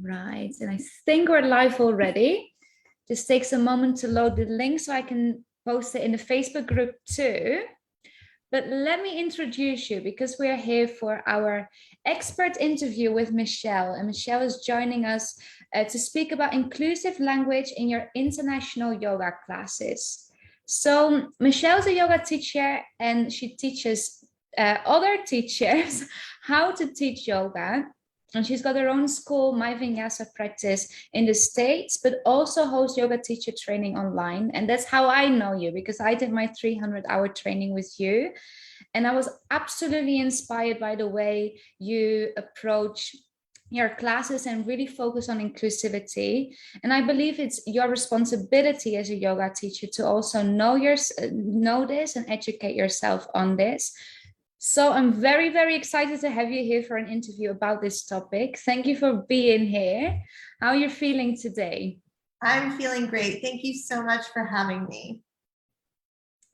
Right, and I think we're live already. Just takes a moment to load the link so I can post it in the Facebook group too. But let me introduce you because we are here for our expert interview with Michelle. And Michelle is joining us to speak about inclusive language in your international yoga classes. So Michelle's a yoga teacher and she teaches other teachers how to teach yoga. And she's got her own school, My Vinyasa Practice in the States, but also hosts yoga teacher training online. And that's how I know you, because I did my 300-hour training with you. And I was absolutely inspired by the way you approach your classes and really focus on inclusivity. And I believe it's your responsibility as a yoga teacher to also know this and educate yourself on this. So I'm very, very excited to have you here for an interview about this topic. Thank you for being here. How are you feeling today? I'm feeling great. Thank you so much for having me.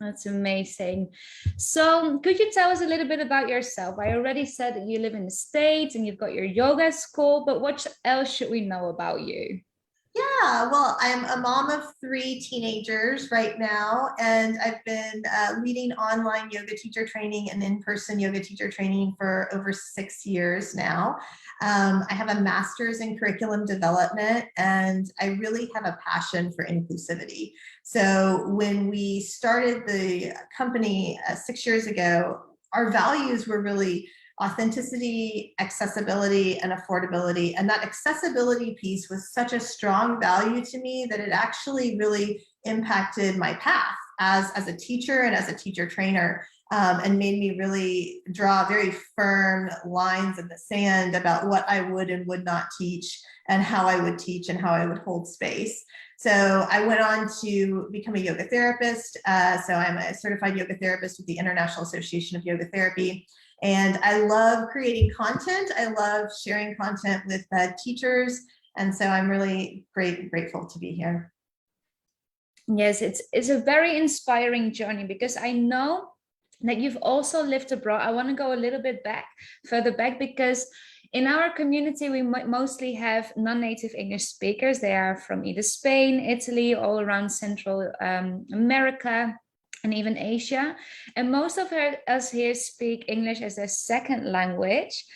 That's amazing. So could you tell us a little bit about yourself? I already said that you live in the States and you've got your yoga school, but what else should we know about you? Yeah, well, I'm a mom of 3 teenagers right now, and I've been leading online yoga teacher training and in-person yoga teacher training for over 6 years now. I have a master's in curriculum development, and I really have a passion for inclusivity. So when we started the company 6 years ago, our values were really authenticity, accessibility, and affordability. And that accessibility piece was such a strong value to me that it actually really impacted my path as a teacher and as a teacher trainer, and made me really draw very firm lines in the sand about what I would and would not teach and how I would teach and how I would hold space. So I went on to become a yoga therapist. So I'm a certified yoga therapist with the International Association of Yoga Therapy. And I love creating content. I love sharing content with teachers. And so I'm really grateful to be here. Yes, it's a very inspiring journey because I know that you've also lived abroad. I want to go a little bit further back, because in our community, we mostly have non-native English speakers. They are from either Spain, Italy, all around Central America, and even Asia. And most of us here speak English as their second language.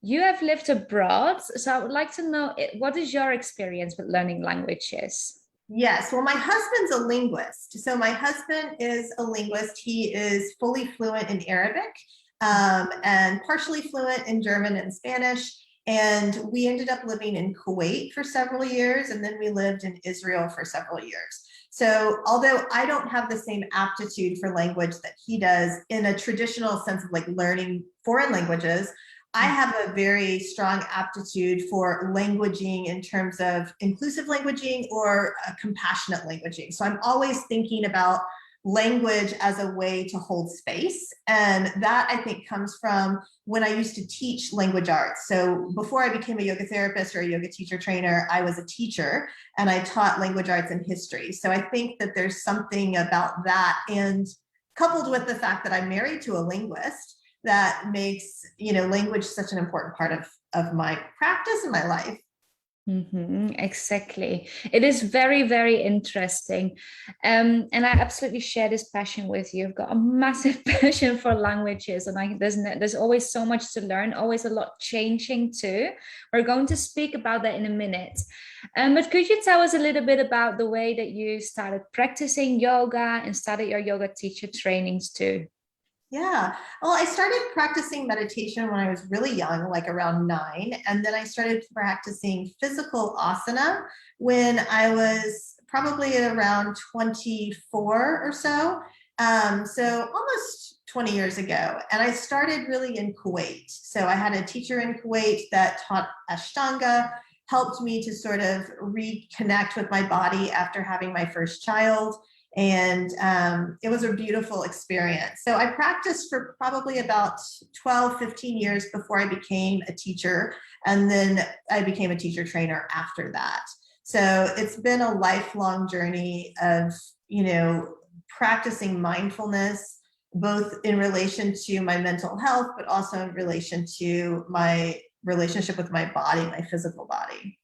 You have lived abroad, so I would like to know, what is your experience with learning languages? Yes, well, my husband's a linguist. So my husband is a linguist. He is fully fluent in Arabic, and partially fluent in German and Spanish. And we ended up living in Kuwait for several years, and then we lived in Israel for several years. So although I don't have the same aptitude for language that he does in a traditional sense of like learning foreign languages, I have a very strong aptitude for languaging in terms of inclusive languaging or compassionate languaging. So I'm always thinking about language as a way to hold space. And that I think comes from when I used to teach language arts. So before I became a yoga therapist or a yoga teacher trainer, I was a teacher and I taught language arts and history. So I think that there's something about that, and coupled with the fact that I'm married to a linguist, that makes, language such an important part of my practice and my life. Exactly. It is very, very interesting. And I absolutely share this passion with you. I've got a massive passion for languages, and there's always so much to learn, always a lot changing too. We're going to speak about that in a minute. But could you tell us a little bit about the way that you started practicing yoga and started your yoga teacher trainings too? Yeah, well, I started practicing meditation when I was really young, like around 9. And then I started practicing physical asana when I was probably around 24 or so. So almost 20 years ago. And I started really in Kuwait. So I had a teacher in Kuwait that taught Ashtanga, helped me to sort of reconnect with my body after having my first child. And it was a beautiful experience. So I practiced for probably about 12, 15 years before I became a teacher. And then I became a teacher trainer after that. So it's been a lifelong journey of, practicing mindfulness, both in relation to my mental health, but also in relation to my relationship with my body, my physical body.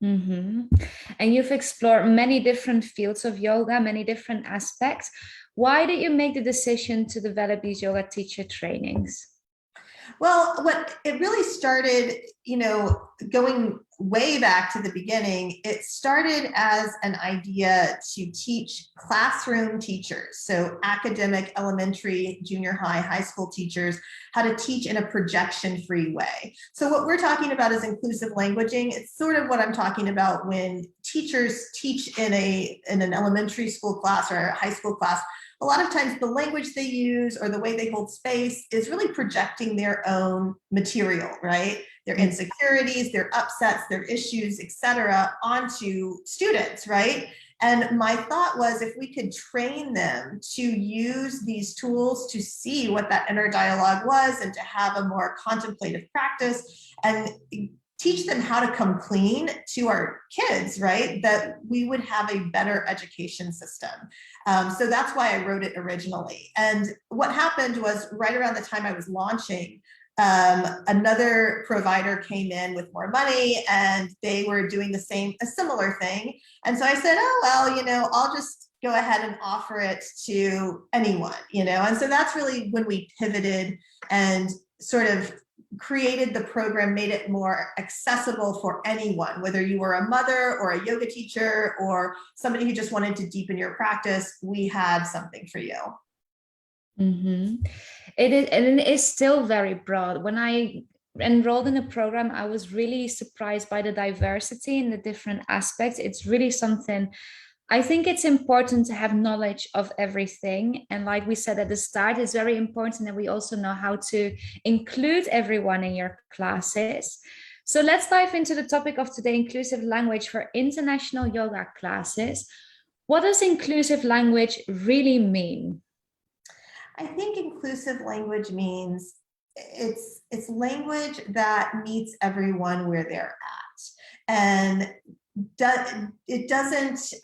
Mm-hmm. And you've explored many different fields of yoga, many different aspects. Why did you make the decision to develop these yoga teacher trainings? Well, what it really started, going way back to the beginning, it started as an idea to teach classroom teachers, so academic, elementary, junior high, high school teachers, how to teach in a projection-free way. So what we're talking about is inclusive languaging. It's sort of what I'm talking about when teachers teach in an elementary school class or a high school class. A lot of times the language they use or the way they hold space is really projecting their own material, right? Their insecurities, their upsets, their issues, etc., onto students, right? And my thought was, if we could train them to use these tools to see what that inner dialogue was and to have a more contemplative practice and teach them how to come clean to our kids, right? That we would have a better education system. So that's why I wrote it originally. And what happened was right around the time I was launching, another provider came in with more money and they were doing a similar thing. And so I said, oh, well, I'll just go ahead and offer it to anyone, And so that's really when we pivoted and sort of created the program, made it more accessible for anyone, whether you were a mother or a yoga teacher or somebody who just wanted to deepen your practice, we had something for you. Mm-hmm. It is still very broad. When I enrolled in the program, I was really surprised by the diversity in the different aspects. It's really something. I think it's important to have knowledge of everything. And like we said at the start, it's very important that we also know how to include everyone in your classes. So let's dive into the topic of today, inclusive language for international yoga classes. What does inclusive language really mean? I think inclusive language means it's language that meets everyone where they're at. And it doesn't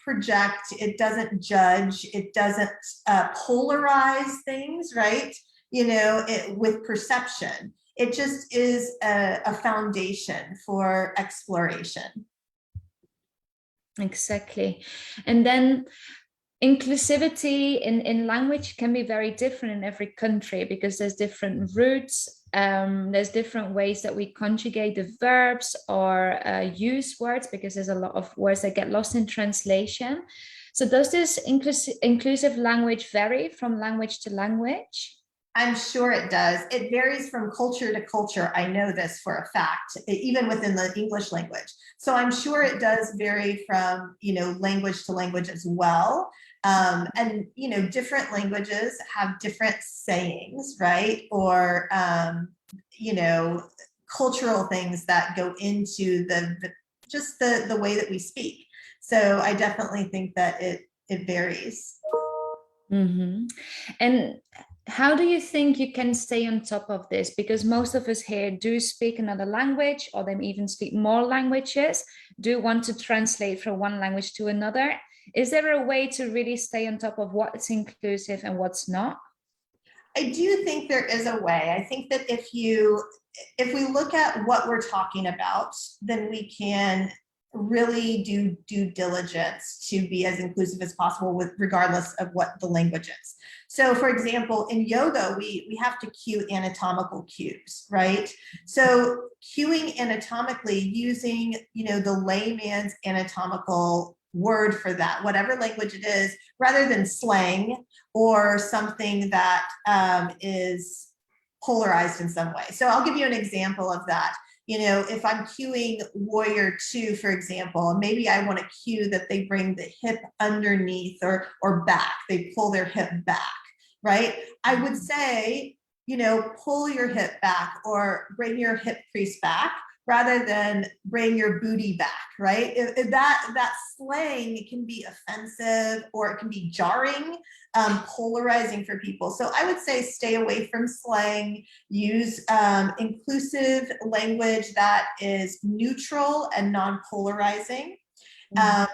project, it doesn't judge, it doesn't polarize things, right? With perception. It just is a foundation for exploration. Exactly. And then inclusivity in language can be very different in every country because there's different roots. There's different ways that we conjugate the verbs or use words because there's a lot of words that get lost in translation. So does this inclusive language vary from language to language? I'm sure it does. It varies from culture to culture. I know this for a fact, even within the English language. So I'm sure it does vary from, language to language as well. And, different languages have different sayings, right? Or, cultural things that go into the way that we speak. So I definitely think that it varies. Mm-hmm. And how do you think you can stay on top of this? Because most of us here do speak another language, or they even speak more languages, do want to translate from one language to another. Is there a way to really stay on top of what's inclusive and what's not? I do think there is a way. I think that if we look at what we're talking about, then we can really do due diligence to be as inclusive as possible regardless of what the language is. So for example, in yoga, we have to cue anatomical cues, right? So cueing anatomically using, the layman's anatomical word for that, whatever language it is, rather than slang or something that is polarized in some way. So I'll give you an example of that. If I'm cueing warrior 2, for example, maybe I want to cue that they bring the hip underneath or back, they pull their hip back, right? I would say, pull your hip back or bring your hip crease back rather than bring your booty back, right? If that slang can be offensive or it can be jarring, polarizing for people. So I would say stay away from slang, use inclusive language that is neutral and non-polarizing.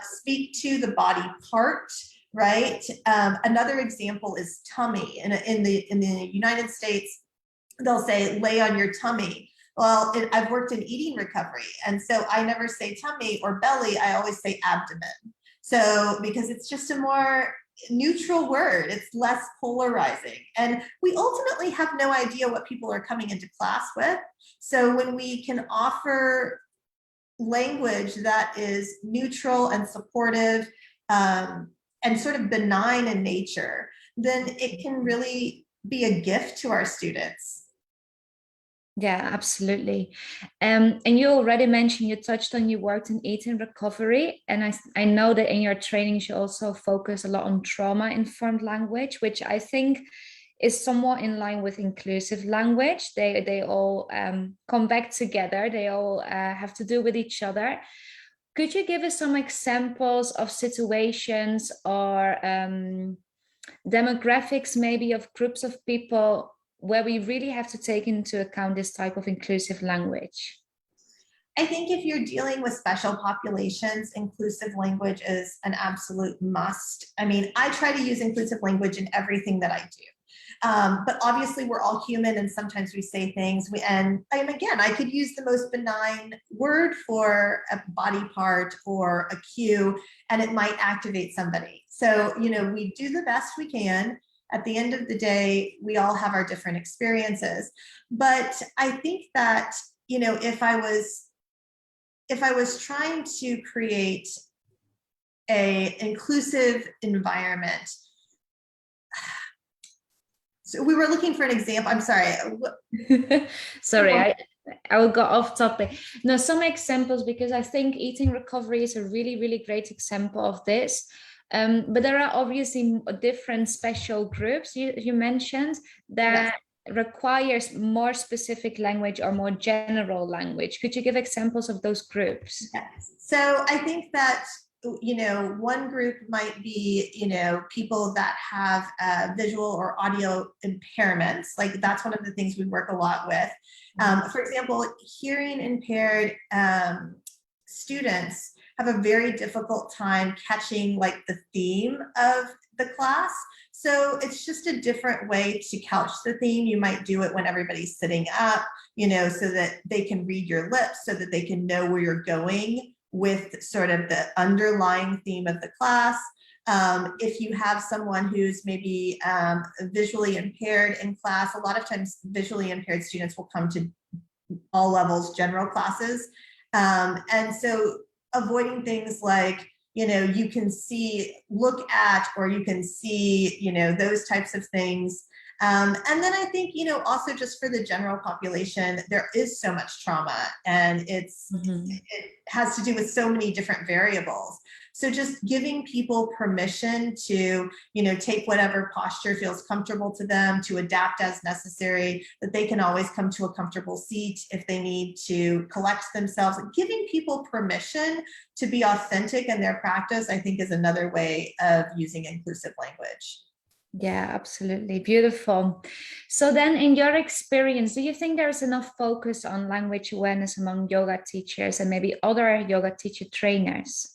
Speak to the body part, right? Another example is tummy. In the United States, they'll say lay on your tummy. Well, I've worked in eating recovery, and so I never say tummy or belly, I always say abdomen. So because it's just a more neutral word, it's less polarizing. And we ultimately have no idea what people are coming into class with. So when we can offer language that is neutral and supportive, and sort of benign in nature, then it can really be a gift to our students. Yeah, absolutely. And you already mentioned, you touched on, you worked in eating recovery. And I know that in your trainings, you also focus a lot on trauma-informed language, which I think is somewhat in line with inclusive language. They all come back together. They all have to do with each other. Could you give us some examples of situations or demographics, maybe, of groups of people where we really have to take into account this type of inclusive language? I think if you're dealing with special populations, inclusive language is an absolute must. I mean, I try to use inclusive language in everything that I do. But obviously we're all human, and sometimes we say things, and again, I could use the most benign word for a body part or a cue, and it might activate somebody. So, we do the best we can. At the end of the day, we all have our different experiences. But I think that, if I was trying to create an inclusive environment, so we were looking for an example. I'm sorry. Sorry, I will go off topic. No, some examples, because I think eating recovery is a really, really great example of this. But there are obviously different special groups you mentioned that requires more specific language or more general language. Could you give examples of those groups? Yes. So I think that, one group might be, people that have visual or audio impairments. Like, that's one of the things we work a lot with. For example, hearing impaired students have a very difficult time catching like the theme of the class. So it's just a different way to couch the theme. You might do it when everybody's sitting up, so that they can read your lips, so that they can know where you're going with sort of the underlying theme of the class. If you have someone who's maybe visually impaired in class, a lot of times visually impaired students will come to all levels general classes. And so avoiding things like, you can see, look at, or you can see, those types of things. And then I think, also just for the general population, there is so much trauma, and it has to do with so many different variables. So just giving people permission to, take whatever posture feels comfortable to them, to adapt as necessary, that they can always come to a comfortable seat if they need to collect themselves. Giving people permission to be authentic in their practice, I think, is another way of using inclusive language. Yeah, absolutely. Beautiful. So then, in your experience, do you think there's enough focus on language awareness among yoga teachers and maybe other yoga teacher trainers?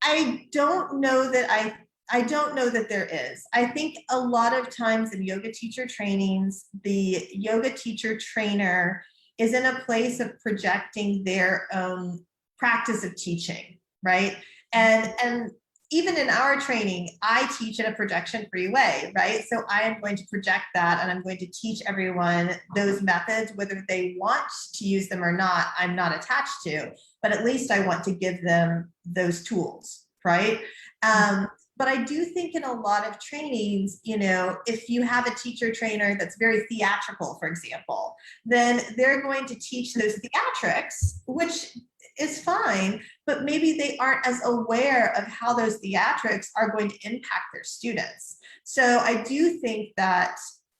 I don't know that there is. I think a lot of times in yoga teacher trainings, the yoga teacher trainer is in a place of projecting their own practice of teaching, right? And even in our training, I teach in a projection-free way, right? So I am going to project that, and I'm going to teach everyone those methods, whether they want to use them or not, I'm not attached to, but at least I want to give them those tools, right? But I do think in a lot of trainings, if you have a teacher trainer that's very theatrical, for example, then they're going to teach those theatrics, which is fine, but maybe they aren't as aware of how those theatrics are going to impact their students. So I do think that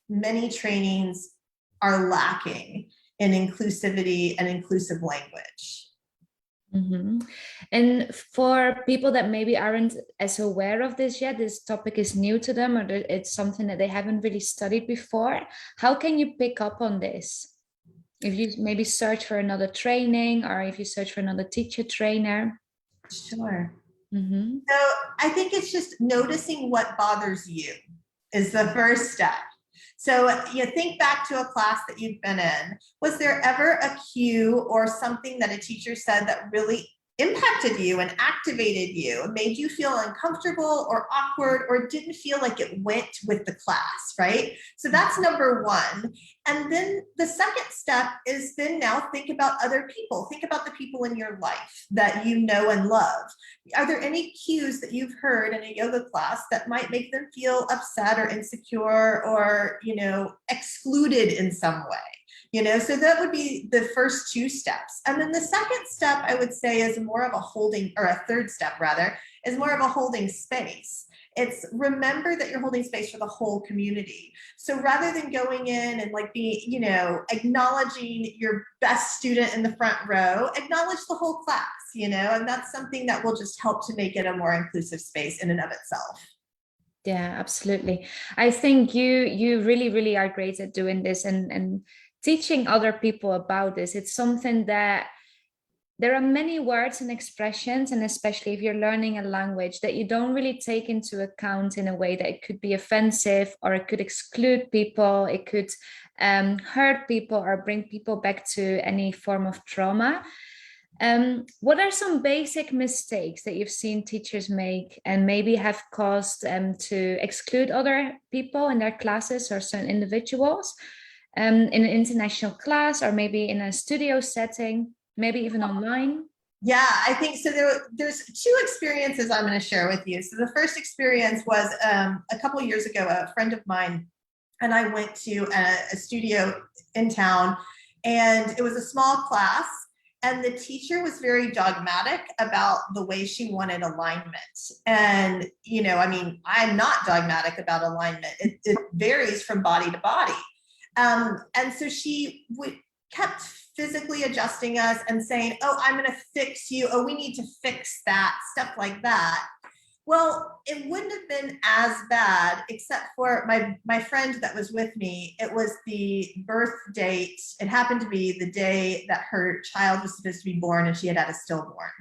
many trainings are lacking in inclusivity and inclusive language. And for people that maybe aren't as aware of this yet, this topic is new to them, or it's something that they haven't really studied before, how can you pick up on this? If you maybe search for another training, or if you search for another teacher trainer? Sure. So I think it's just noticing what bothers you is the first step. So you think back to a class that you've been in. Was there ever a cue or something that a teacher said that really impacted you and activated you, made you feel uncomfortable or awkward, or didn't feel like it went with the class, right? So that's number one. And then the second step is then now think about other people. Think about the people in your life that you know and love. Are there any cues that you've heard in a yoga class that might make them feel upset or insecure or, excluded in some way? So that would be the first two steps. And then the second step, I would say, is more of a holding, or a third step rather, is more of a holding space. It's remember that you're holding space for the whole community. So rather than going in and acknowledging your best student in the front row, acknowledge the whole class, and that's something that will just help to make it a more inclusive space in and of itself. Yeah, absolutely. I think you really, really are great at doing this and teaching other people about this. It's something that there are many words and expressions, and especially if you're learning a language, that you don't really take into account in a way that it could be offensive, or it could exclude people, it could hurt people or bring people back to any form of trauma. What are some basic mistakes that you've seen teachers make and maybe have caused to exclude other people in their classes or certain individuals in an international class, or maybe in a studio setting, maybe even online? Yeah, I think so. There's two experiences I'm going to share with you. So the first experience was a couple of years ago. A friend of mine and I went to a studio in town, and it was a small class. And the teacher was very dogmatic about the way she wanted alignment. And, I'm not dogmatic about alignment. It varies from body to body. And so she kept physically adjusting us and saying, oh, I'm going to fix you. Oh, we need to fix that, stuff like that. Well, it wouldn't have been as bad, except for my friend that was with me. It was the birth date. It happened to be the day that her child was supposed to be born, and she had a stillborn.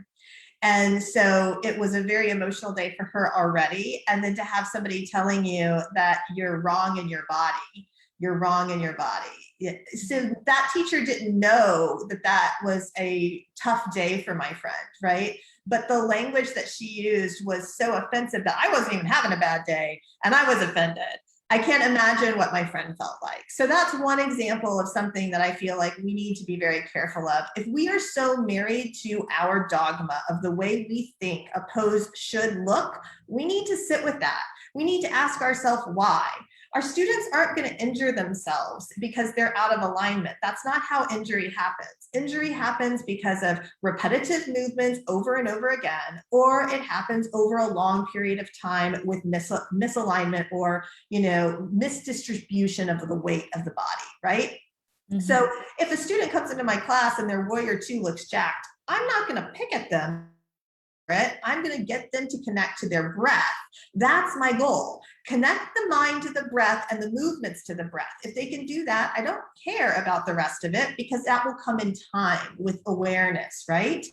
And so it was a very emotional day for her already. And then to have somebody telling you that you're wrong in your body, you're wrong in your body. So that teacher didn't know that was a tough day for my friend, right? But the language that she used was so offensive that I wasn't even having a bad day and I was offended. I can't imagine what my friend felt like. So that's one example of something that I feel like we need to be very careful of. If we are so married to our dogma of the way we think a pose should look, we need to sit with that. We need to ask ourselves why. Our students aren't going to injure themselves because they're out of alignment. That's not how injury happens. Injury happens because of repetitive movements over and over again, or it happens over a long period of time with misalignment or, misdistribution of the weight of the body, right? Mm-hmm. So if a student comes into my class and their warrior 2 looks jacked, I'm not going to pick at them. I'm going to get them to connect to their breath. That's my goal. Connect the mind to the breath and the movements to the breath. If they can do that, I don't care about the rest of it, because that will come in time with awareness, right?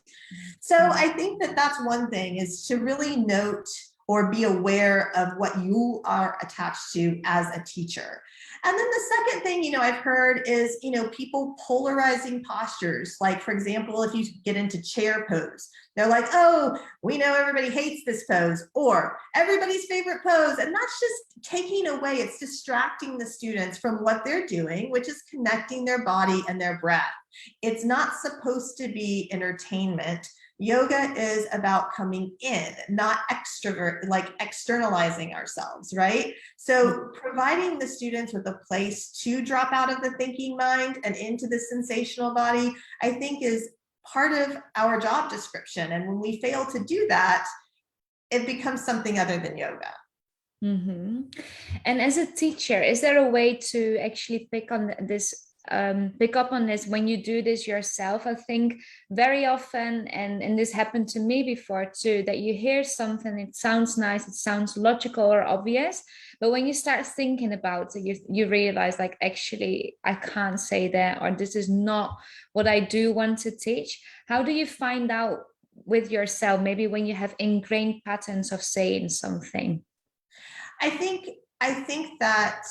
So I think that that's one thing, is to really note or be aware of what you are attached to as a teacher. And then the second thing, I've heard is, people polarizing postures. Like, for example, if you get into chair pose, they're like, oh, we know everybody hates this pose, or everybody's favorite pose. And that's just taking away, it's distracting the students from what they're doing, which is connecting their body and their breath. It's not supposed to be entertainment. Yoga is about coming in, not externalizing ourselves, right? So providing the students with a place to drop out of the thinking mind and into the sensational body, I think, is part of our job description. And when we fail to do that, it becomes something other than yoga. Mm-hmm. And as a teacher, is there a way to actually pick up on this when you do this yourself? I think very often, and this happened to me before too, that you hear something, it sounds nice, it sounds logical or obvious, but when you start thinking about it, you realize, like, actually I can't say that, or this is not what I do want to teach. How do you find out with yourself, maybe when you have ingrained patterns of saying something? I think that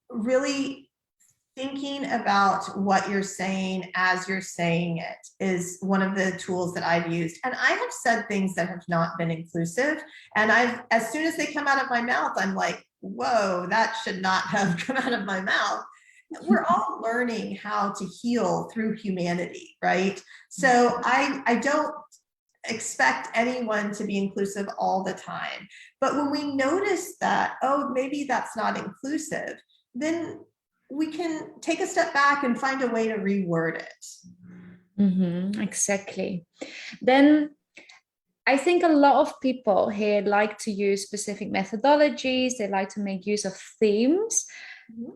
really thinking about what you're saying as you're saying it is one of the tools that I've used. And I have said things that have not been inclusive. And as soon as they come out of my mouth, I'm like, whoa, that should not have come out of my mouth. We're all learning how to heal through humanity, right? So I don't expect anyone to be inclusive all the time. But when we notice that, oh, maybe that's not inclusive, then we can take a step back and find a way to reword it. Exactly. Then I think a lot of people here like to use specific methodologies. They like to make use of themes.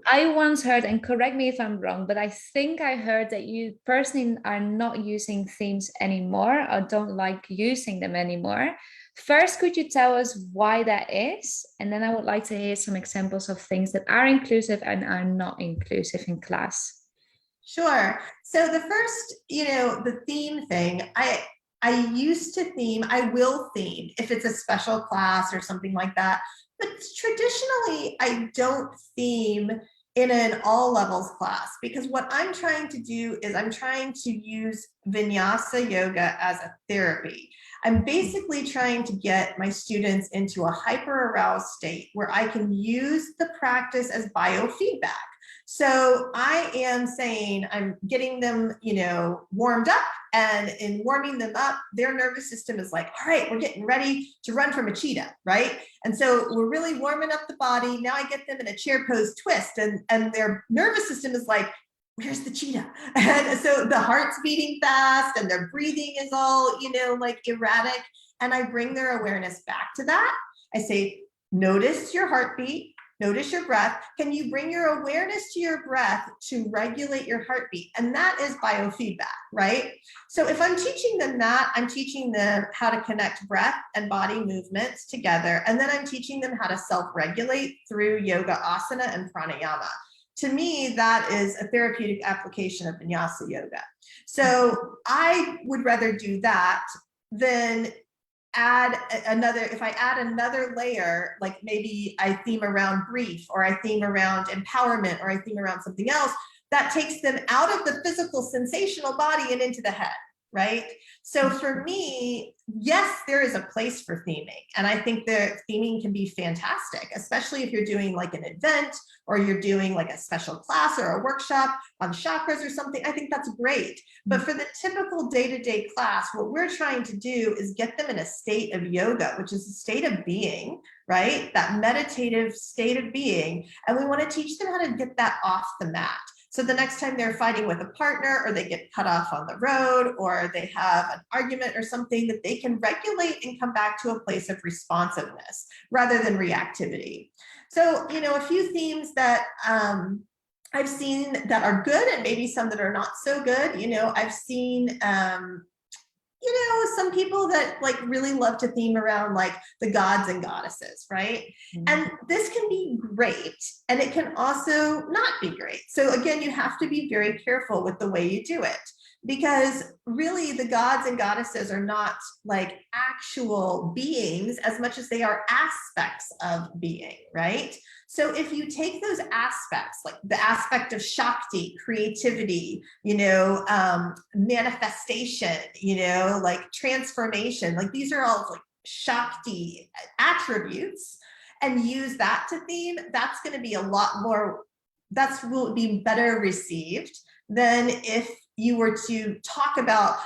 I once heard, and correct me if I'm wrong, but I think I heard that you personally are not using themes anymore or don't like using them anymore. First, could you tell us why that is? And then I would like to hear some examples of things that are inclusive and are not inclusive in class. Sure. So the first, the theme thing, I used to theme, I will theme if it's a special class or something like that. But traditionally, I don't theme in an all levels class, because what I'm trying to do is I'm trying to use vinyasa yoga as a therapy. I'm basically trying to get my students into a hyper aroused state where I can use the practice as biofeedback. So I am saying I'm getting them, warmed up, and in warming them up, their nervous system is like, all right, we're getting ready to run from a cheetah, right? And so we're really warming up the body. Now I get them in a chair pose twist, and their nervous system is like, where's the cheetah? And so the heart's beating fast and their breathing is all, like erratic. And I bring their awareness back to that. I say, notice your heartbeat. Notice your breath. Can you bring your awareness to your breath to regulate your heartbeat? And that is biofeedback, right? So if I'm teaching them that, I'm teaching them how to connect breath and body movements together. And then I'm teaching them how to self-regulate through yoga asana and pranayama. To me, that is a therapeutic application of vinyasa yoga. So I would rather do that than if I add another layer, like maybe I theme around grief, or I theme around empowerment, or I theme around something else, that takes them out of the physical sensational body and into the head, right? So for me, yes, there is a place for theming. And I think that theming can be fantastic, especially if you're doing like an event, or you're doing like a special class or a workshop on chakras or something. I think that's great. But for the typical day-to-day class, what we're trying to do is get them in a state of yoga, which is a state of being, right? That meditative state of being. And we want to teach them how to get that off the mat. So the next time they're fighting with a partner, or they get cut off on the road, or they have an argument or something, that they can regulate and come back to a place of responsiveness rather than reactivity. So, a few themes that I've seen that are good, and maybe some that are not so good. I've seen some people that like really love to theme around like the gods and goddesses, right? And this can be great, and it can also not be great. So again, you have to be very careful with the way you do it, because really the gods and goddesses are not like actual beings as much as they are aspects of being, right? So if you take those aspects, like the aspect of Shakti, creativity, manifestation, like transformation, like these are all like Shakti attributes, and use that to theme, that's going to be a lot more, will be better received than if you were to talk about,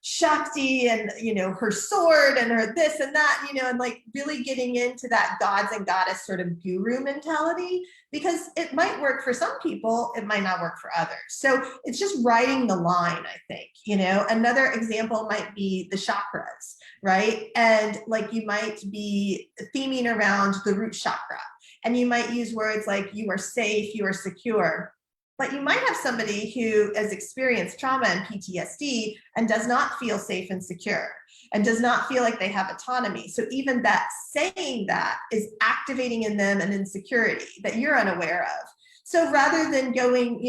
Shakti and, her sword and her this and that, and like really getting into that gods and goddess sort of guru mentality, because it might work for some people, it might not work for others. So it's just riding the line, I think. Another example might be the chakras, right? And like you might be theming around the root chakra, and you might use words like you are safe, you are secure. But you might have somebody who has experienced trauma and PTSD and does not feel safe and secure, and does not feel like they have autonomy. So even that saying that is activating in them an insecurity that you're unaware of. So rather than going,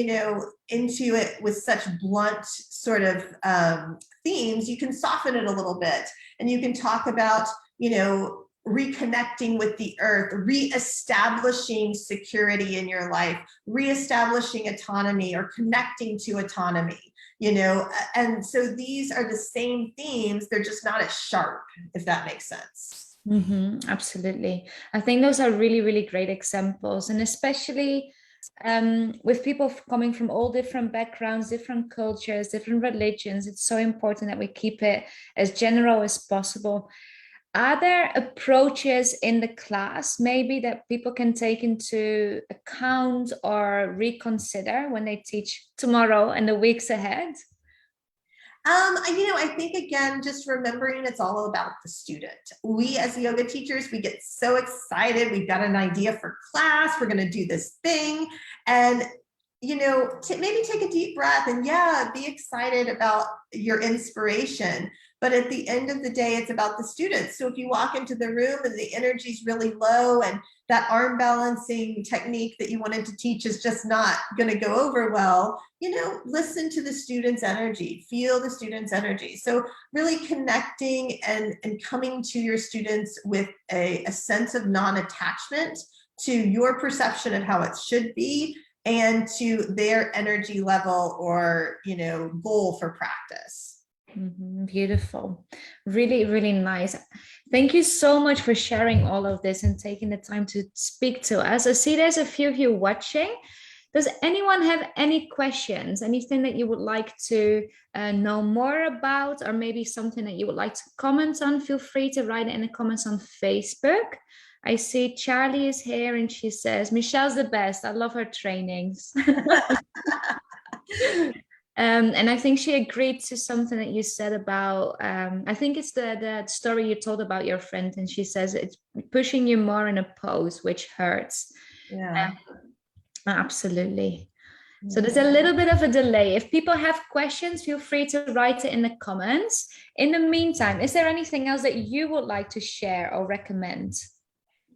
into it with such blunt sort of themes, you can soften it a little bit, and you can talk about, reconnecting with the earth, reestablishing security in your life, reestablishing autonomy or connecting to autonomy, you know, and so these are the same themes, they're just not as sharp, if that makes sense. Absolutely. I think those are really, really great examples. And especially with people coming from all different backgrounds, different cultures, different religions, it's so important that we keep it as general as possible. Are there approaches in the class maybe that people can take into account or reconsider when they teach tomorrow and the weeks ahead? You know, I think again, just remembering it's all about the student. We as yoga teachers, we get so excited. We've got an idea for class. We're going to do this thing. And, you know, maybe take a deep breath and yeah, be excited about your inspiration. But at the end of the day, it's about the students. So if you walk into the room and the energy is really low and that arm balancing technique that you wanted to teach is just not going to go over well, you know, listen to the students' energy, feel the students' energy. So really connecting and coming to your students with a sense of non-attachment to your perception of how it should be and to their energy level or, you know, goal for practice. Beautiful. Really, really nice. Thank you so much for sharing all of this and taking the time to speak to us. I see there's a few of you watching. Does anyone have any questions? Anything that you would like to know more about, or maybe something that you would like to comment on? Feel free to write it in the comments on Facebook. I see Charlie is here and she says, Michelle's the best. I love her trainings. And I think she agreed to something that you said about, I think it's the story you told about your friend, and she says it's pushing you more in a pose, which hurts. Yeah. Absolutely. So there's a little bit of a delay. If people have questions, feel free to write it in the comments. In the meantime, is there anything else that you would like to share or recommend?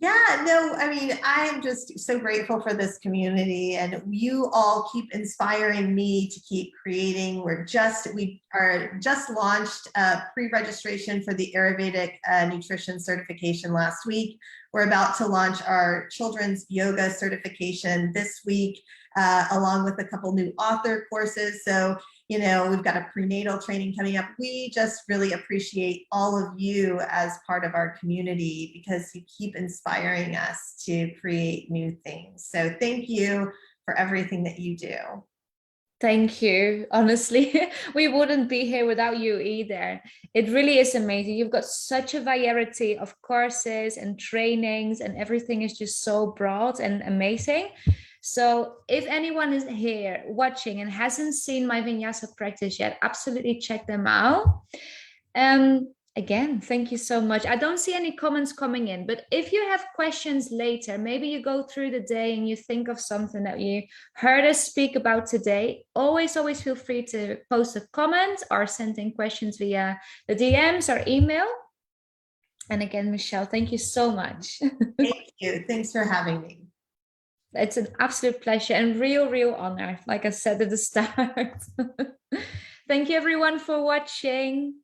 Yeah, no, I mean, I am just so grateful for this community, and you all keep inspiring me to keep creating. We are just launched pre-registration for the Ayurvedic nutrition certification last week. We're about to launch our children's yoga certification this week, along with a couple new author courses. So, you know, we've got a prenatal training coming up. We just really appreciate all of you as part of our community because you keep inspiring us to create new things. So thank you for everything that you do. Thank you. Honestly, we wouldn't be here without you either. It really is amazing. You've got such a variety of courses and trainings, and everything is just so broad and amazing. So if anyone is here watching and hasn't seen my vinyasa practice yet, absolutely check them out. Again, thank you so much. I don't see any comments coming in, but if you have questions later, maybe you go through the day and you think of something that you heard us speak about today, always feel free to post a comment or send in questions via the DMs or email. And again, Michelle, thank you so much. Thank you. Thanks for having me. It's an absolute pleasure and real honor, like I said at the start. Thank you everyone for watching.